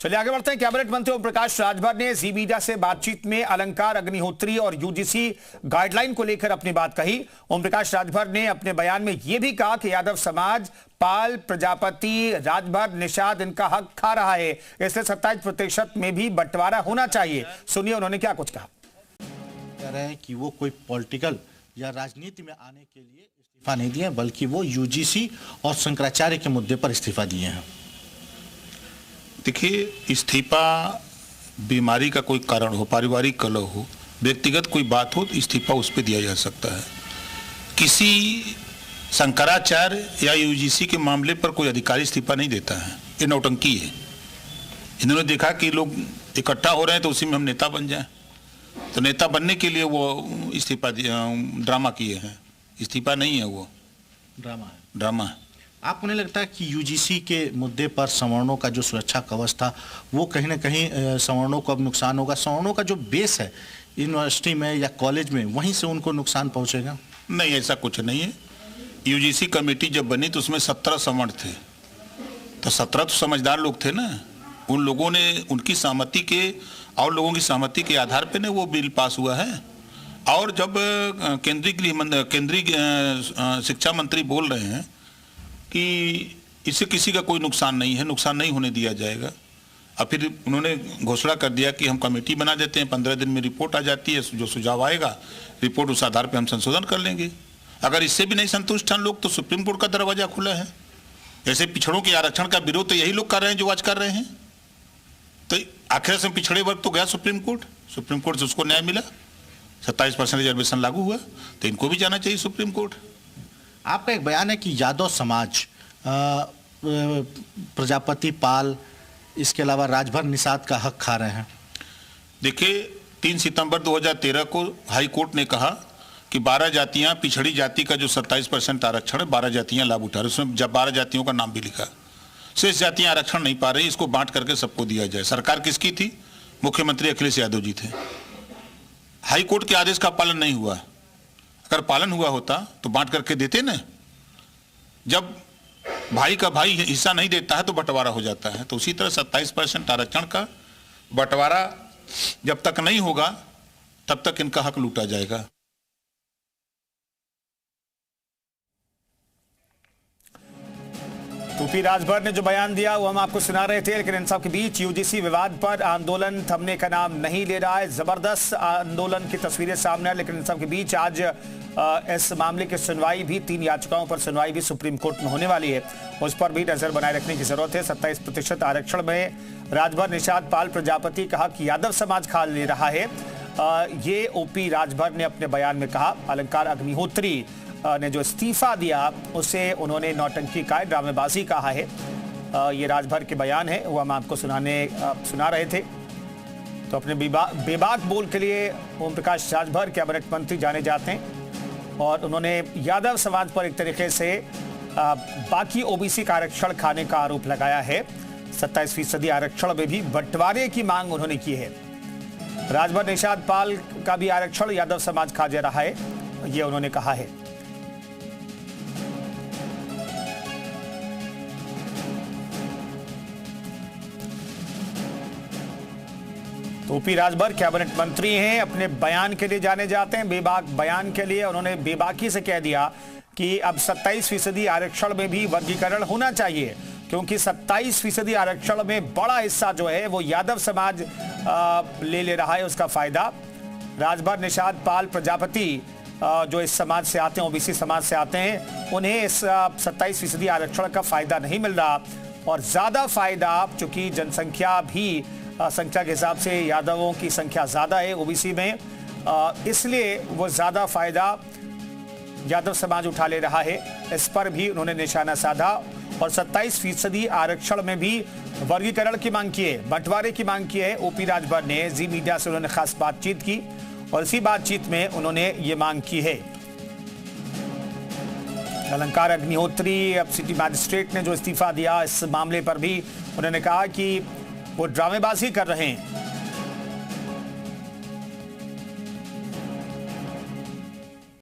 चलिए आगे बढ़ते हैं। कैबिनेट मंत्री ओम प्रकाश राजभर ने जी मीडिया से बातचीत में अलंकार अग्निहोत्री और यूजीसी गाइडलाइन को लेकर अपनी बात कही। ओम प्रकाश राजभर ने अपने बयान में यह भी कहा कि यादव समाज, पाल, प्रजापति, राजभर, निषाद इनका हक खा रहा है, इसलिए 27% में भी बंटवारा होना चाहिए। सुनिए उन्होंने क्या कुछ कहा। कह रहे हैं कि वो कोई पॉलिटिकल या राजनीति में आने के लिए इस्तीफा नहीं दिए, बल्कि वो यूजीसी और शंकराचार्य के मुद्दे पर इस्तीफा दिए हैं। देखिए, इस्तीफा बीमारी का कोई कारण हो, पारिवारिक कलह हो, व्यक्तिगत कोई बात हो तो इस्तीफा उस पर दिया जा सकता है। किसी शंकराचार्य या यूजीसी के मामले पर कोई अधिकारी इस्तीफा नहीं देता है, ये नौटंकी है। इन्होंने देखा कि लोग इकट्ठा हो रहे हैं तो उसी में हम नेता बन जाएं, तो नेता बनने के लिए वो इस्तीफा ड्रामा किए हैं। इस्तीफा नहीं है, वो ड्रामा है। आपको नहीं लगता कि यूजीसी के मुद्दे पर सवर्णों का जो सुरक्षा कवच था वो कहीं ना कहीं सवर्णों को अब नुकसान होगा? सवर्णों का जो बेस है यूनिवर्सिटी में या कॉलेज में, वहीं से उनको नुकसान पहुंचेगा? नहीं, ऐसा कुछ नहीं है। यूजीसी कमेटी जब बनी तो उसमें 17 सवर्ण थे, तो 17 तो समझदार लोग थे ना। उन लोगों ने उनकी सहमति के और लोगों की सहमति के आधार पर वो बिल पास हुआ है। और जब केंद्रीय शिक्षा मंत्री बोल रहे हैं कि इससे किसी का कोई नुकसान नहीं है, नुकसान नहीं होने दिया जाएगा, और फिर उन्होंने घोषणा कर दिया कि हम कमेटी बना देते हैं, 15 दिन में रिपोर्ट आ जाती है, जो सुझाव आएगा रिपोर्ट उस आधार पर हम संशोधन कर लेंगे। अगर इससे भी नहीं संतुष्ट हैं लोग तो सुप्रीम कोर्ट का दरवाजा खुला है। जैसे पिछड़ों के आरक्षण का विरोध तो यही लोग कर रहे हैं जो आज कर रहे हैं, तो आखिर से पिछड़े वर्ग तो गया सुप्रीम कोर्ट से उसको न्याय मिला, 27% रिजर्वेशन लागू हुआ, तो इनको भी जाना चाहिए सुप्रीम कोर्ट। आपका एक बयान है कि यादव समाज, प्रजापति, पाल, इसके अलावा राजभर, निषाद का हक खा रहे हैं। देखिए, 3 सितंबर 2013 को हाई कोर्ट ने कहा कि 12 जातियां, पिछड़ी जाति का जो 27% आरक्षण है, 12 जातियां लाभ उठा रही, उसमें जब 12 जातियों का नाम भी लिखा। शेष जातियां आरक्षण नहीं पा रही, इसको बांट करके सबको दिया जाए। सरकार किसकी थी? मुख्यमंत्री अखिलेश यादव जी थे। हाई कोर्ट के आदेश का पालन नहीं हुआ। अगर पालन हुआ होता तो बांट करके देते ना। जब भाई का भाई हिस्सा नहीं देता है तो बंटवारा हो जाता है। तो उसी तरह 27% आरक्षण का बंटवारा जब तक नहीं होगा तब तक इनका हक लूटा जाएगा। ओपी राजभर ने जो बयान दिया वो हम आपको सुना रहे थे, लेकिन इन सब के बीच यूजीसी विवाद पर आंदोलन थमने का नाम नहीं ले रहा है। जबरदस्त आंदोलन की तस्वीरें सामने है, लेकिन इन सब के बीच आज इस मामले की सुनवाई भी, 3 याचिकाओं पर सुनवाई भी सुप्रीम कोर्ट में होने वाली है। उस पर भी नजर बनाए रखने की जरूरत है। 27% आरक्षण में राजभर, निषाद, पाल, प्रजापति का हक यादव समाज खा ले रहा है, ये ओपी राजभर ने अपने बयान में कहा। अलंकार अग्निहोत्री ने जो इस्तीफा दिया उसे उन्होंने नौटंकी का, ड्रामेबाजी कहा है। ये राजभर के बयान है, वो हम आपको सुना रहे थे। तो अपने बेबाक बोल के लिए ओम प्रकाश राजभर कैबिनेट मंत्री जाने जाते हैं, और उन्होंने यादव समाज पर एक तरीके से बाकी ओबीसी का आरक्षण खाने का आरोप लगाया है। 27% आरक्षण में भी बंटवारे की मांग उन्होंने की है। राजभर, निषाद, पाल का भी आरक्षण यादव समाज खा जा रहा है, ये उन्होंने कहा है। तो ओपी राजभर कैबिनेट मंत्री हैं, अपने बयान के लिए जाने जाते हैं, बेबाक बयान के लिए। उन्होंने बेबाकी से कह दिया कि अब 27% आरक्षण में भी वर्गीकरण होना चाहिए, क्योंकि 27% आरक्षण में बड़ा हिस्सा जो है वो यादव समाज ले रहा है उसका फायदा। राजभर, निषाद, पाल, प्रजापति जो इस समाज से आते हैं, ओबीसी समाज से आते हैं, उन्हें इस 27% आरक्षण का फायदा नहीं मिल रहा। और ज्यादा फायदा, चूंकि जनसंख्या भी संख्या के हिसाब से यादवों की संख्या ज्यादा है ओबीसी में, इसलिए वो ज्यादा फायदा यादव समाज उठा ले रहा है। इस पर भी उन्होंने निशाना साधा और 27% आरक्षण में भी वर्गीकरण की मांग की है, बंटवारे की मांग की है। ओपी राजभर ने जी मीडिया से उन्होंने खास बातचीत की और इसी बातचीत में उन्होंने ये मांग की है। अलंकार अग्निहोत्री, अब सिटी मैजिस्ट्रेट ने जो इस्तीफा दिया, इस मामले पर भी उन्होंने कहा कि वो ड्रामेबाजी कर रहे हैं।